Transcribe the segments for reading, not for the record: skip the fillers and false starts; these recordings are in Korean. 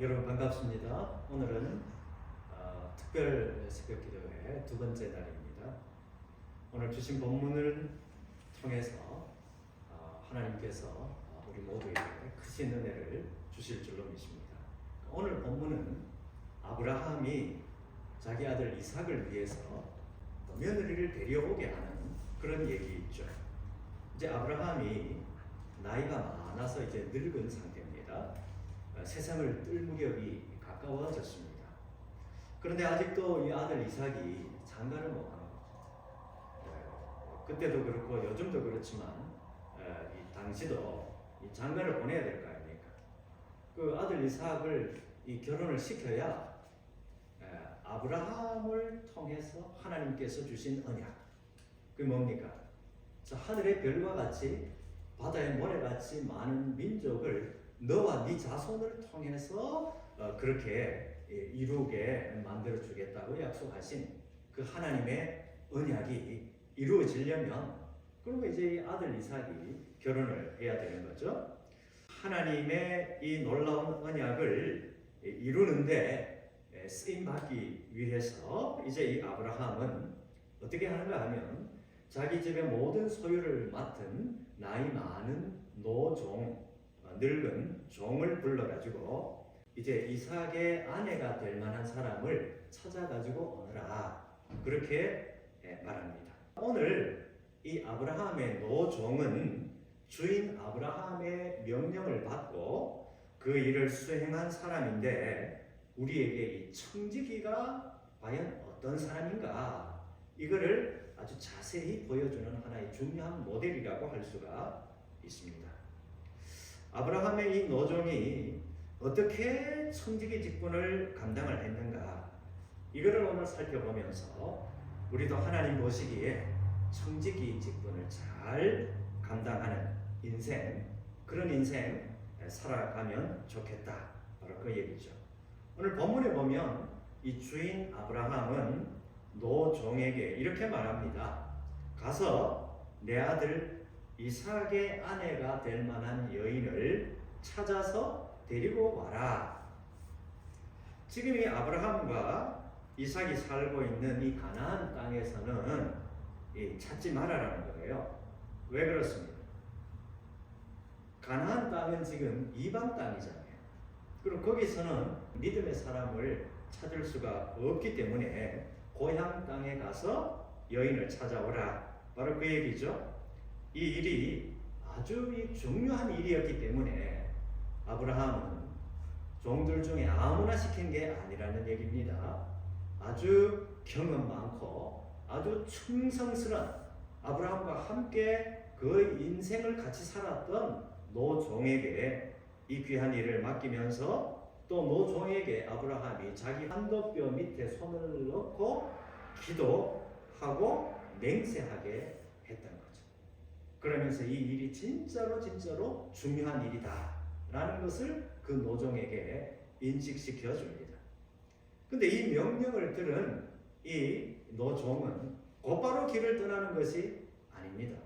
여러분 반갑습니다. 오늘은 특별 새벽기도회 두 번째 날입니다. 오늘 주신 본문을 통해서 하나님께서 우리 모두에게 크신 은혜를 주실 줄로 믿습니다. 오늘 본문은 아브라함이 자기 아들 이삭을 위해서 며느리를 데려오게 하는 그런 얘기있죠. 이제 아브라함이 나이가 많아서 이제 늙은 상태입니다. 세상을 뜰 무렵이 가까워졌습니다. 그런데 아직도 이 아들 이삭이 장가를 못 가는 거죠. 그때도 그렇고 요즘도 그렇지만 이 당시도 이 장가를 보내야 될 거 아닙니까? 그 아들 이삭을 이 결혼을 시켜야 아브라함을 통해서 하나님께서 주신 언약, 그게 뭡니까? 저 하늘의 별과 같이 바다의 모래같이 많은 민족을 너와 네 자손을 통해서 그렇게 이루게 만들어 주겠다고 약속하신 그 하나님의 언약이 이루어지려면 그러면 이제 이 아들 이삭이 결혼을 해야 되는 거죠. 하나님의 이 놀라운 언약을 이루는데 쓰임 받기 위해서 이제 이 아브라함은 어떻게 하는가 하면 자기 집의 모든 소유를 맡은 나이 많은 노종, 늙은 종을 불러가지고 이제 이삭의 아내가 될 만한 사람을 찾아가지고 오너라, 그렇게 말합니다. 오늘 이 아브라함의 노종은 주인 아브라함의 명령을 받고 그 일을 수행한 사람인데 우리에게 이 청지기가 과연 어떤 사람인가, 이거를 아주 자세히 보여주는 하나의 중요한 모델이라고 할 수가 있습니다. 아브라함의 이 노종이 어떻게 청지기 직분을 감당을 했는가, 이거를 오늘 살펴보면서 우리도 하나님 보시기에 청지기 직분을 잘 감당하는 인생, 그런 인생 살아가면 좋겠다, 바로 그 얘기죠. 오늘 본문에 보면 이 주인 아브라함은 노종에게 이렇게 말합니다. 가서 내 아들 이삭의 아내가 될 만한 여인을 찾아서 데리고 와라. 지금 이 아브라함과 이삭이 살고 있는 이 가나안 땅에서는 찾지 말아라는 거예요. 왜 그렇습니까? 가나안 땅은 지금 이방 땅이잖아요. 그리고 거기서는 믿음의 사람을 찾을 수가 없기 때문에 고향 땅에 가서 여인을 찾아오라, 바로 그 얘기죠. 이 일이 아주 중요한 일이었기 때문에 아브라함은 종들 중에 아무나 시킨 게 아니라는 얘기입니다. 아주 경험 많고 아주 충성스러운 아브라함과 함께 그 인생을 같이 살았던 노종에게 이 귀한 일을 맡기면서 또 노종에게 아브라함이 자기 한도뼈 밑에 손을 넣고 기도하고 맹세하게 했던 거죠. 그러면서 이 일이 진짜로 중요한 일이다 라는 것을 그 노종에게 인식시켜 줍니다. 근데 이 명령을 들은 이 노종은 곧바로 길을 떠나는 것이 아닙니다.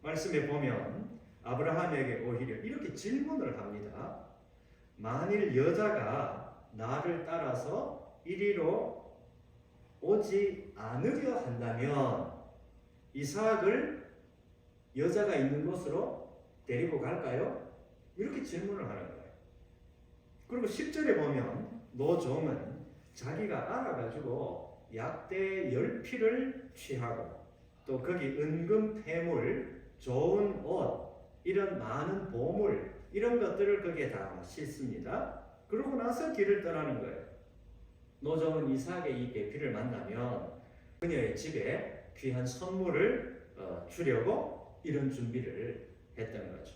말씀에 보면 아브라함에게 오히려 이렇게 질문을 합니다. 만일 여자가 나를 따라서 이리로 오지 않으려 한다면 이삭을 여자가 있는 곳으로 데리고 갈까요? 이렇게 질문을 하는 거예요. 그리고 10절에 보면 노종은 자기가 알아가지고 약대 10피를 취하고 또 거기 은금 폐물, 좋은 옷, 이런 많은 보물, 이런 것들을 거기에 다 싣습니다. 그러고 나서 길을 떠나는 거예요. 노종은 이삭의 이 배필을 만나면 그녀의 집에 귀한 선물을 주려고 이런 준비를 했던 거죠.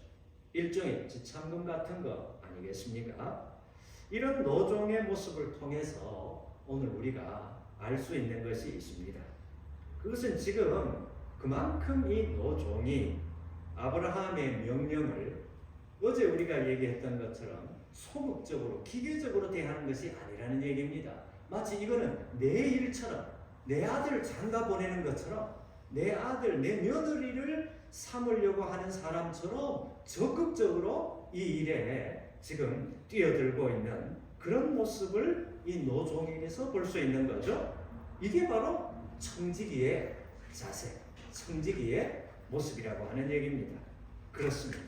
일종의 지참금 같은 거 아니겠습니까? 이런 노종의 모습을 통해서 오늘 우리가 알 수 있는 것이 있습니다. 그것은 지금 그만큼 이 노종이 아브라함의 명령을 어제 우리가 얘기했던 것처럼 소극적으로 기계적으로 대하는 것이 아니라는 얘기입니다. 마치 이거는 내 일처럼, 내 아들 장가 보내는 것처럼 내 아들, 내 며느리를 삼으려고 하는 사람처럼 적극적으로 이 일에 지금 뛰어들고 있는 그런 모습을 이 노종에게서 볼 수 있는 거죠. 이게 바로 청지기의 자세, 청지기의 모습이라고 하는 얘기입니다. 그렇습니다.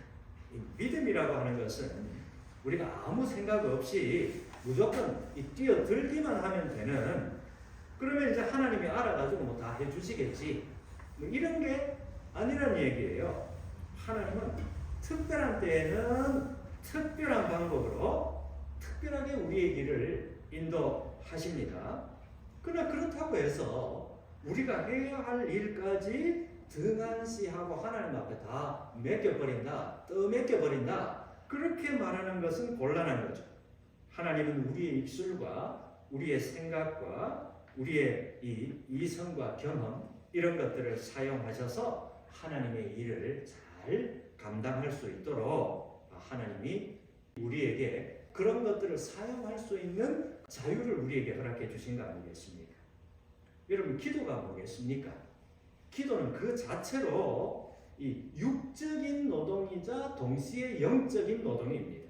이 믿음이라고 하는 것은 우리가 아무 생각 없이 무조건 이 뛰어들기만 하면 되는, 그러면 이제 하나님이 알아가지고 뭐 다 해주시겠지, 뭐 이런 게 아니란 얘기예요. 하나님은 특별한 때에는 특별한 방법으로 특별하게 우리의 길을 인도하십니다. 그러나 그렇다고 해서 우리가 해야 할 일까지 등한시하고 하나님 앞에 다 맡겨버린다, 떠맡겨버린다, 그렇게 말하는 것은 곤란한 거죠. 하나님은 우리의 입술과 우리의 생각과 우리의 이 이성과 경험, 이런 것들을 사용하셔서 하나님의 일을 잘 감당할 수 있도록 하나님이 우리에게 그런 것들을 사용할 수 있는 자유를 우리에게 허락해 주신 거 아니겠습니까? 여러분, 기도가 뭐겠습니까? 기도는 그 자체로 이 육적인 노동이자 동시에 영적인 노동입니다.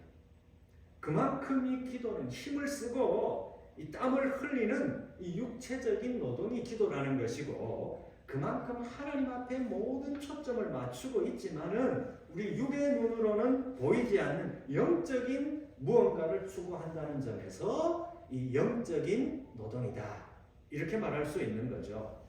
그만큼 이 기도는 힘을 쓰고 이 땀을 흘리는 이 육체적인 노동이 기도라는 것이고, 그만큼 하나님 앞에 모든 초점을 맞추고 있지만은 우리 육의 눈으로는 보이지 않는 영적인 무언가를 추구한다는 점에서 이 영적인 노동이다, 이렇게 말할 수 있는 거죠.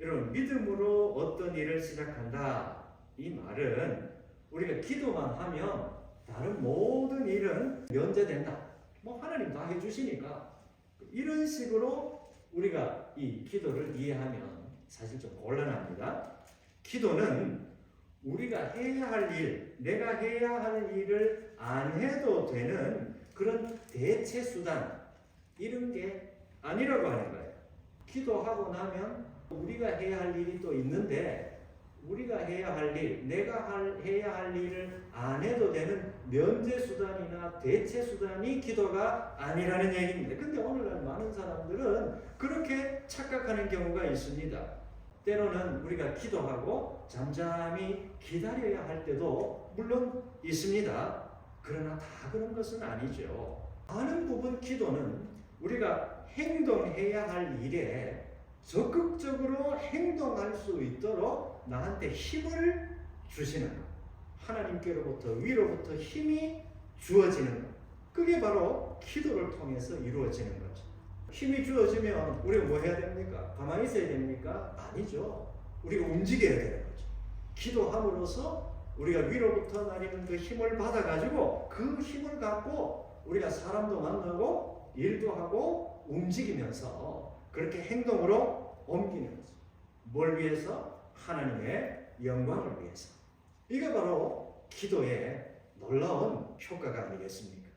여러분, 믿음으로 어떤 일을 시작한다, 이 말은 우리가 기도만 하면 다른 모든 일은 면제된다, 뭐 하나님 다 해주시니까, 이런 식으로 우리가 이 기도를 이해하면 사실 좀 곤란합니다. 기도는 우리가 해야 할 일, 내가 해야 할 일을 안 해도 되는 그런 대체 수단, 이런 게 아니라고 하는 거예요. 기도하고 나면 우리가 해야 할 일이 또 있는데, 우리가 해야 할 일, 내가 해야 할 일을 안 해도 되는 면제 수단이나 대체 수단이 기도가 아니라는 얘기입니다. 근데 오늘날 많은 사람들은 그렇게 착각하는 경우가 있습니다. 때로는 우리가 기도하고 잠잠히 기다려야 할 때도 물론 있습니다. 그러나 다 그런 것은 아니죠. 많은 부분 기도는 우리가 행동해야 할 일에 적극적으로 행동할 수 있도록 나한테 힘을 주시는 것, 하나님께로부터 위로부터 힘이 주어지는 것, 그게 바로 기도를 통해서 이루어지는 거죠. 힘이 주어지면 우리가 뭐 해야 됩니까? 가만히 있어야 됩니까? 아니죠. 우리가 움직여야 되는 거죠. 기도함으로써 우리가 위로부터 나리는 그 힘을 받아가지고 그 힘을 갖고 우리가 사람도 만나고 일도 하고 움직이면서 그렇게 행동으로 옮기는 거죠. 뭘 위해서? 하나님의 영광을 위해서. 이게 바로 기도의 놀라운 효과가 아니겠습니까?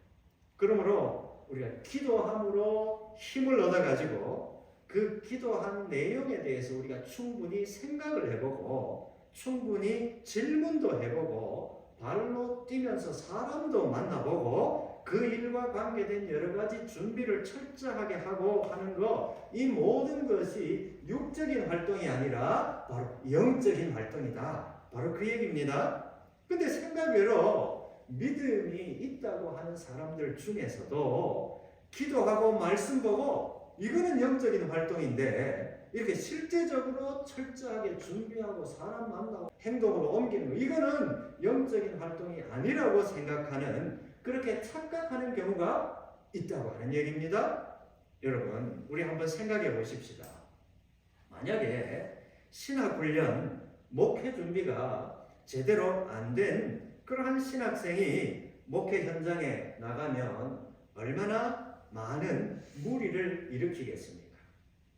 그러므로 우리가 기도함으로 힘을 얻어가지고 그 기도한 내용에 대해서 우리가 충분히 생각을 해보고 충분히 질문도 해보고 발로 뛰면서 사람도 만나보고 그 일과 관계된 여러 가지 준비를 철저하게 하고 하는 것, 이 모든 것이 육적인 활동이 아니라 바로 영적인 활동이다, 바로 그 얘기입니다. 근데 생각외로 믿음이 있다고 하는 사람들 중에서도 기도하고 말씀 보고 이거는 영적인 활동인데 이렇게 실제적으로 철저하게 준비하고 사람 만나고 행동으로 옮기는 거, 이거는 영적인 활동이 아니라고 생각하는, 그렇게 착각하는 경우가 있다고 하는 얘기입니다. 여러분, 우리 한번 생각해 보십시다. 만약에 신학훈련, 목회 준비가 제대로 안 된 그러한 신학생이 목회 현장에 나가면 얼마나 많은 무리를 일으키겠습니까?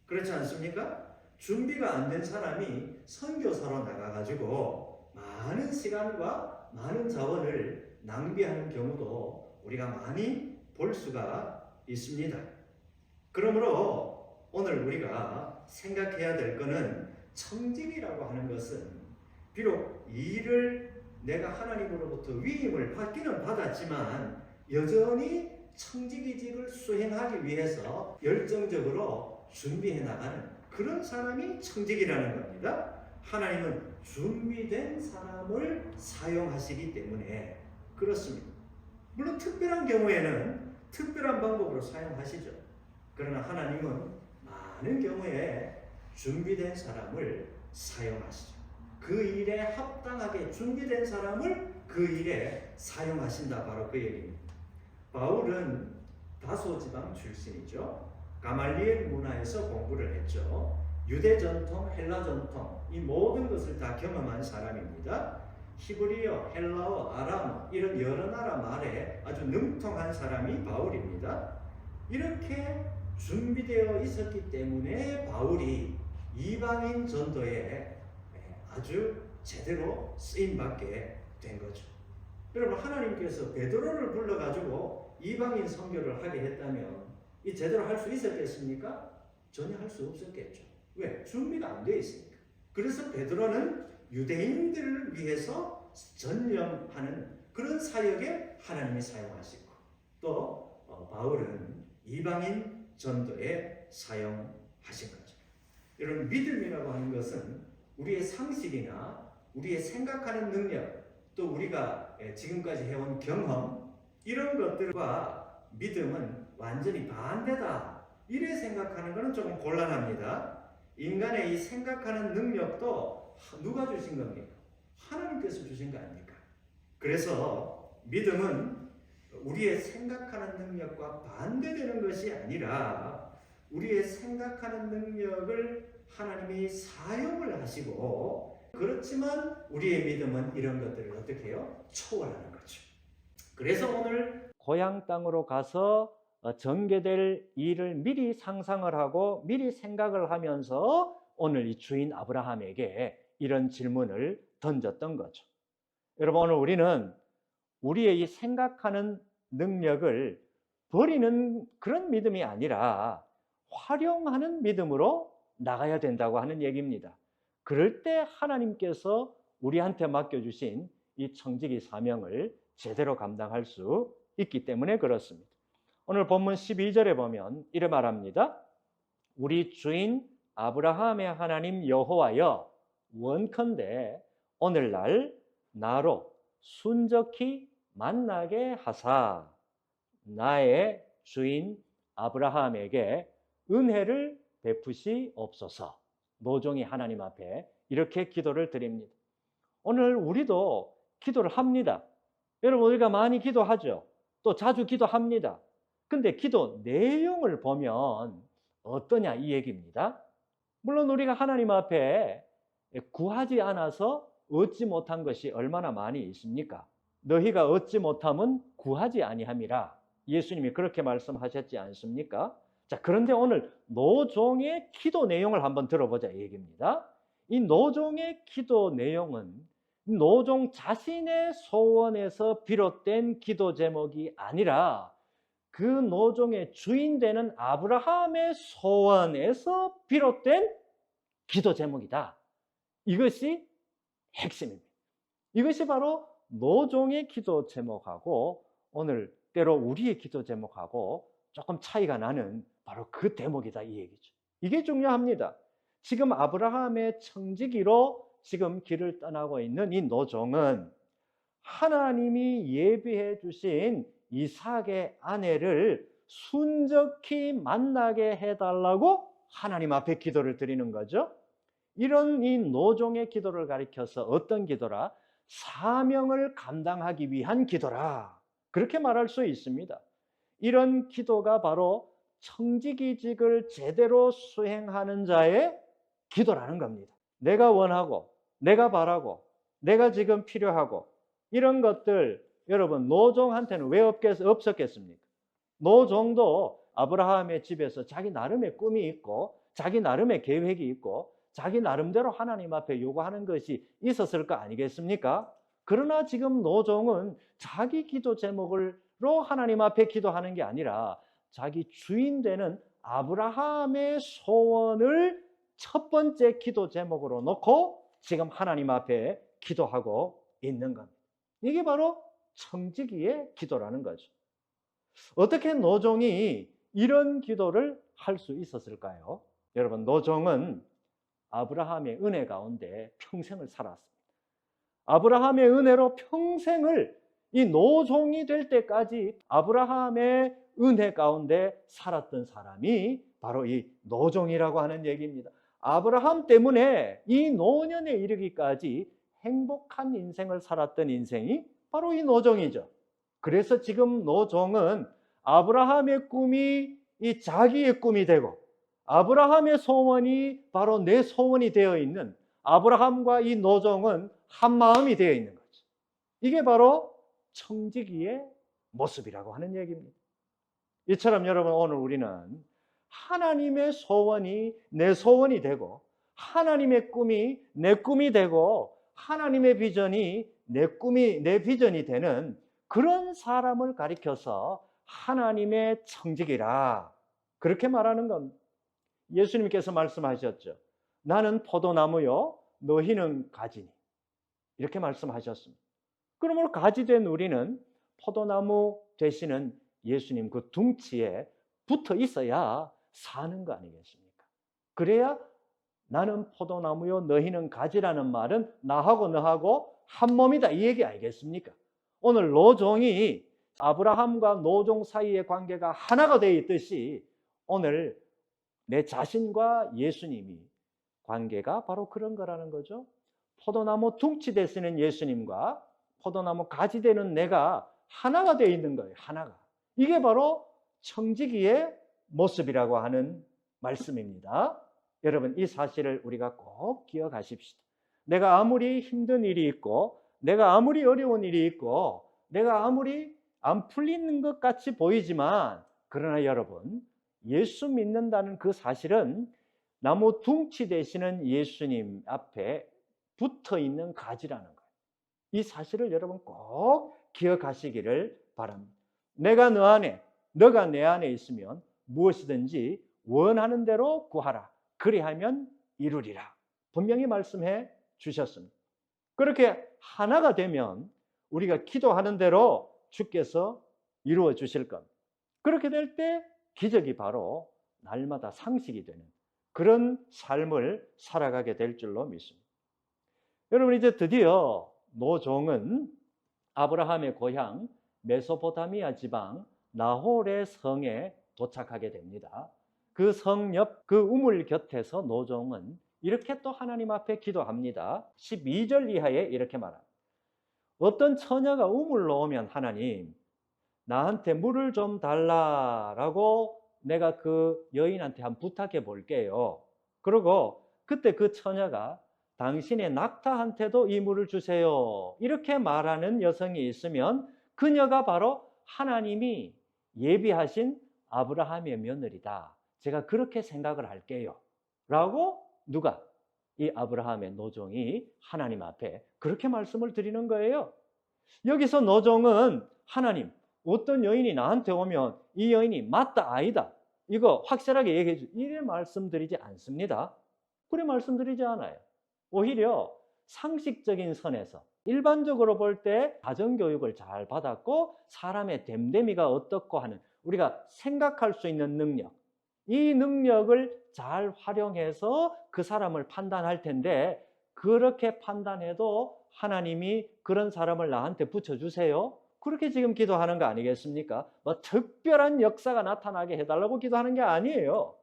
그렇지 않습니까? 준비가 안 된 사람이 선교사로 나가가지고 많은 시간과 많은 자원을 낭비하는 경우도 우리가 많이 볼 수가 있습니다. 그러므로 오늘 우리가 생각해야 될 것은 청직이라고 하는 것은 비록 이 일을 내가 하나님으로부터 위임을 받기는 받았지만 여전히 청지기직을 수행하기 위해서 열정적으로 준비해 나가는 그런 사람이 청직이라는 겁니다. 하나님은 준비된 사람을 사용하시기 때문에 그렇습니다. 물론 특별한 경우에는 특별한 방법으로 사용하시죠. 그러나 하나님은 많은 경우에 준비된 사람을 사용하시죠. 그 일에 합당하게 준비된 사람을 그 일에 사용하신다. 바로 그 얘기입니다. 바울은 다소 지방 출신이죠. 가말리엘 문화에서 공부를 했죠. 유대 전통, 헬라 전통 이 모든 것을 다 경험한 사람입니다. 히브리어, 헬라어, 아람어 이런 여러 나라 말에 아주 능통한 사람이 바울입니다. 이렇게 준비되어 있었기 때문에 바울이 이방인 전도에 아주 제대로 쓰임받게 된 거죠. 여러분, 하나님께서 베드로를 불러가지고 이방인 선교를 하게 했다면 이 제대로 할 수 있었겠습니까? 전혀 할 수 없었겠죠. 왜? 준비가 안 되어 있으니까. 그래서 베드로는 유대인들을 위해서 전념하는 그런 사역에 하나님이 사용하시고, 또 바울은 이방인 전도에 사용하신 거죠. 여러분, 믿음이라고 하는 것은 우리의 상식이나 우리의 생각하는 능력, 또 우리가 지금까지 해온 경험, 이런 것들과 믿음은 완전히 반대다. 이래 생각하는 것은 조금 곤란합니다. 인간의 이 생각하는 능력도 누가 주신 겁니까? 하나님께서 주신 거 아닙니까? 그래서 믿음은 우리의 생각하는 능력과 반대되는 것이 아니라 우리의 생각하는 능력을 하나님이 사용을 하시고, 그렇지만 우리의 믿음은 이런 것들을 어떻게 해요? 초월하는 거죠. 그래서 오늘 고향 땅으로 가서 전개될 일을 미리 상상을 하고 미리 생각을 하면서 오늘 이 주인 아브라함에게 이런 질문을 던졌던 거죠. 여러분, 오늘 우리는 우리의 이 생각하는 능력을 버리는 그런 믿음이 아니라 활용하는 믿음으로 나가야 된다고 하는 얘기입니다. 그럴 때 하나님께서 우리한테 맡겨주신 이 청지기 사명을 제대로 감당할 수 있기 때문에 그렇습니다. 오늘 본문 12절에 보면 이래 말합니다. 우리 주인 아브라함의 하나님 여호와여, 원컨대 오늘날 나로 순적히 만나게 하사 나의 주인 아브라함에게 은혜를 베푸시옵소서. 노종이 하나님 앞에 이렇게 기도를 드립니다. 오늘 우리도 기도를 합니다. 여러분, 우리가 많이 기도하죠. 또 자주 기도합니다. 근데 기도 내용을 보면 어떠냐 이 얘기입니다. 물론 우리가 하나님 앞에 구하지 않아서 얻지 못한 것이 얼마나 많이 있습니까? 너희가 얻지 못함은 구하지 아니함이라. 예수님이 그렇게 말씀하셨지 않습니까? 자, 그런데 오늘 노종의 기도 내용을 한번 들어보자 이 얘기입니다. 이 노종의 기도 내용은 노종 자신의 소원에서 비롯된 기도 제목이 아니라 그 노종의 주인 되는 아브라함의 소원에서 비롯된 기도 제목이다. 이것이 핵심입니다. 이것이 바로 노종의 기도 제목하고 오늘 때로 우리의 기도 제목하고 조금 차이가 나는 바로 그 대목이다 이 얘기죠. 이게 중요합니다. 지금 아브라함의 청지기로 지금 길을 떠나고 있는 이 노종은 하나님이 예비해 주신 이삭의 아내를 순적히 만나게 해달라고 하나님 앞에 기도를 드리는 거죠. 이런 이 노종의 기도를 가리켜서 어떤 기도라? 사명을 감당하기 위한 기도라. 그렇게 말할 수 있습니다. 이런 기도가 바로 청지기직을 제대로 수행하는 자의 기도라는 겁니다. 내가 원하고 내가 바라고 내가 지금 필요하고 이런 것들 여러분 노종한테는 왜 없었겠습니까? 노종도 아브라함의 집에서 자기 나름의 꿈이 있고 자기 나름의 계획이 있고 자기 나름대로 하나님 앞에 요구하는 것이 있었을 거 아니겠습니까? 그러나 지금 노종은 자기 기도 제목으로 하나님 앞에 기도하는 게 아니라 자기 주인 되는 아브라함의 소원을 첫 번째 기도 제목으로 놓고 지금 하나님 앞에 기도하고 있는 겁니다. 이게 바로 청지기의 기도라는 거죠. 어떻게 노종이 이런 기도를 할 수 있었을까요? 여러분, 노종은 아브라함의 은혜 가운데 평생을 살았습니다. 아브라함의 은혜로 평생을 이 노종이 될 때까지 아브라함의 은혜 가운데 살았던 사람이 바로 이 노종이라고 하는 얘기입니다. 아브라함 때문에 이 노년에 이르기까지 행복한 인생을 살았던 인생이 바로 이 노종이죠. 그래서 지금 노종은 아브라함의 꿈이 이 자기의 꿈이 되고, 아브라함의 소원이 바로 내 소원이 되어 있는, 아브라함과 이 노종은 한 마음이 되어 있는 거죠. 이게 바로 청지기의 모습이라고 하는 얘기입니다. 이처럼 여러분, 오늘 우리는 하나님의 소원이 내 소원이 되고, 하나님의 꿈이 내 꿈이 되고, 하나님의 비전이 내 비전이 되는 그런 사람을 가리켜서 하나님의 청지기라, 그렇게 말하는 겁니다. 예수님께서 말씀하셨죠. 나는 포도나무요, 너희는 가지니. 이렇게 말씀하셨습니다. 그러므로 가지 된 우리는 포도나무 되시는 예수님 그 둥치에 붙어 있어야 사는 거 아니겠습니까? 그래야 나는 포도나무요, 너희는 가지라는 말은 나하고 너하고 한 몸이다, 이 얘기 아니겠습니까? 오늘 노종이 아브라함과 노종 사이의 관계가 하나가 되어 있듯이 오늘 내 자신과 예수님이 관계가 바로 그런 거라는 거죠. 포도나무 둥치 되시는 예수님과 포도나무 가지 되는 내가 하나가 되어 있는 거예요. 하나가. 이게 바로 청지기의 모습이라고 하는 말씀입니다. 여러분, 이 사실을 우리가 꼭 기억하십시다. 내가 아무리 힘든 일이 있고, 내가 아무리 어려운 일이 있고, 내가 아무리 안 풀리는 것 같이 보이지만, 그러나 여러분, 예수 믿는다는 그 사실은 나무 둥치 되시는 예수님 앞에 붙어 있는 가지라는 거예요. 이 사실을 여러분 꼭 기억하시기를 바랍니다. 내가 너 안에, 너가 내 안에 있으면 무엇이든지 원하는 대로 구하라. 그리하면 이루리라. 분명히 말씀해 주셨습니다. 그렇게 하나가 되면 우리가 기도하는 대로 주께서 이루어 주실 겁니다. 그렇게 될 때 기적이 바로 날마다 상식이 되는 그런 삶을 살아가게 될 줄로 믿습니다. 여러분, 이제 드디어 노종은 아브라함의 고향 메소포타미아 지방 나홀의 성에 도착하게 됩니다. 그 성 옆 그 우물 곁에서 노종은 이렇게 또 하나님 앞에 기도합니다. 12절 이하에 이렇게 말합니다. 어떤 처녀가 우물로 오면 하나님, 나한테 물을 좀 달라라고 내가 그 여인한테 한번 부탁해 볼게요. 그리고 그때 그 처녀가 당신의 낙타한테도 이 물을 주세요, 이렇게 말하는 여성이 있으면 그녀가 바로 하나님이 예비하신 아브라함의 며느리다, 제가 그렇게 생각을 할게요 라고 누가? 이 아브라함의 노종이 하나님 앞에 그렇게 말씀을 드리는 거예요. 여기서 노종은 하나님, 어떤 여인이 나한테 오면 이 여인이 맞다 아니다 이거 확실하게 얘기해 주, 이래 말씀드리지 않습니다. 그래 말씀드리지 않아요. 오히려 상식적인 선에서 일반적으로 볼 때 가정교육을 잘 받았고 사람의 됨됨이가 어떻고 하는 우리가 생각할 수 있는 능력, 이 능력을 잘 활용해서 그 사람을 판단할 텐데, 그렇게 판단해도 하나님이 그런 사람을 나한테 붙여주세요, 그렇게 지금 기도하는 거 아니겠습니까? 뭐 특별한 역사가 나타나게 해달라고 기도하는 게 아니에요.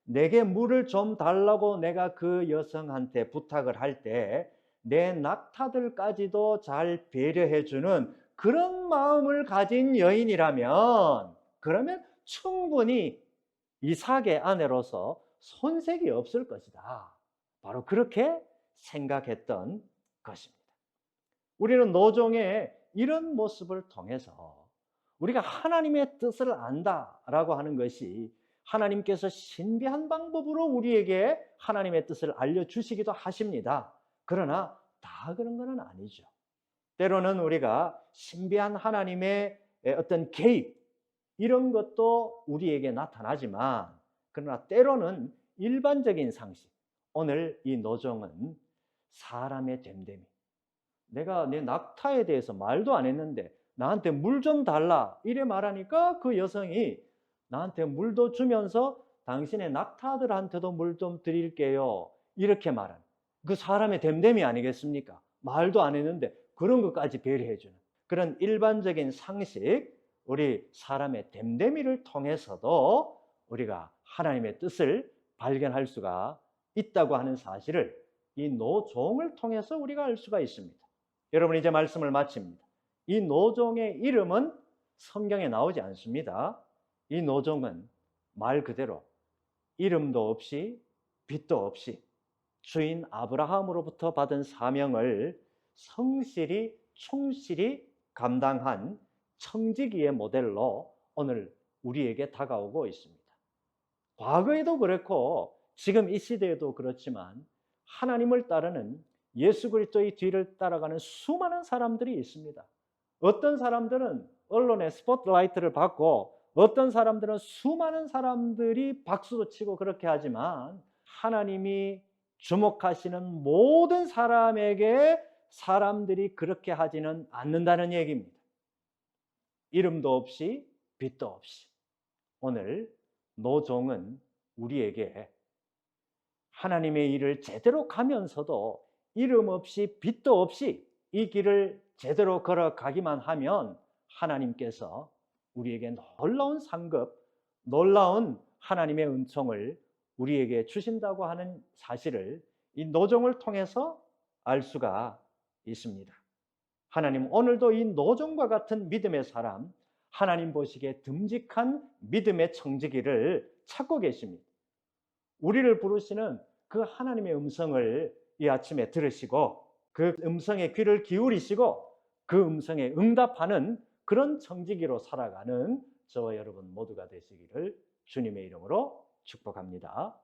내게 물을 좀 달라고 내가 그 여성한테 부탁을 할 때 내 낙타들까지도 잘 배려해주는 그런 마음을 가진 여인이라면, 그러면 충분히 이삭의 아내로서 손색이 없을 것이다. 바로 그렇게 생각했던 것입니다. 우리는 노종의 이런 모습을 통해서 우리가 하나님의 뜻을 안다라고 하는 것이 하나님께서 신비한 방법으로 우리에게 하나님의 뜻을 알려주시기도 하십니다. 그러나 다 그런 건 아니죠. 때로는 우리가 신비한 하나님의 어떤 개입, 이런 것도 우리에게 나타나지만, 그러나 때로는 일반적인 상식, 오늘 이 노종은 사람의 됨됨이, 내가 내 낙타에 대해서 말도 안 했는데 나한테 물 좀 달라 이래 말하니까 그 여성이 나한테 물도 주면서 당신의 낙타들한테도 물 좀 드릴게요 이렇게 말하는 그 사람의 됨됨이 아니겠습니까? 말도 안 했는데 그런 것까지 배려해 주는, 그런 일반적인 상식, 우리 사람의 됨됨이를 통해서도 우리가 하나님의 뜻을 발견할 수가 있다고 하는 사실을 이 노종을 통해서 우리가 알 수가 있습니다. 여러분, 이제 말씀을 마칩니다. 이 노종의 이름은 성경에 나오지 않습니다. 이 노종은 말 그대로 이름도 없이 빛도 없이 주인 아브라함으로부터 받은 사명을 성실히 충실히 감당한 청지기의 모델로 오늘 우리에게 다가오고 있습니다. 과거에도 그렇고 지금 이 시대에도 그렇지만 하나님을 따르는 예수 그리스도의 뒤를 따라가는 수많은 사람들이 있습니다. 어떤 사람들은 언론의 스포트라이트를 받고 어떤 사람들은 수많은 사람들이 박수도 치고 그렇게 하지만 하나님이 주목하시는 모든 사람에게 사람들이 그렇게 하지는 않는다는 얘기입니다. 이름도 없이 빛도 없이 오늘 노종은 우리에게 하나님의 일을 제대로 가면서도 이름 없이 빛도 없이 이 길을 제대로 걸어가기만 하면 하나님께서 우리에게 놀라운 상급, 놀라운 하나님의 은총을 우리에게 주신다고 하는 사실을 이 노종을 통해서 알 수가 있습니다. 하나님 오늘도 이 노종과 같은 믿음의 사람, 하나님 보시기에 듬직한 믿음의 청지기를 찾고 계십니다. 우리를 부르시는 그 하나님의 음성을 이 아침에 들으시고 그 음성에 귀를 기울이시고 그 음성에 응답하는 그런 청지기로 살아가는 저와 여러분 모두가 되시기를 주님의 이름으로 축복합니다.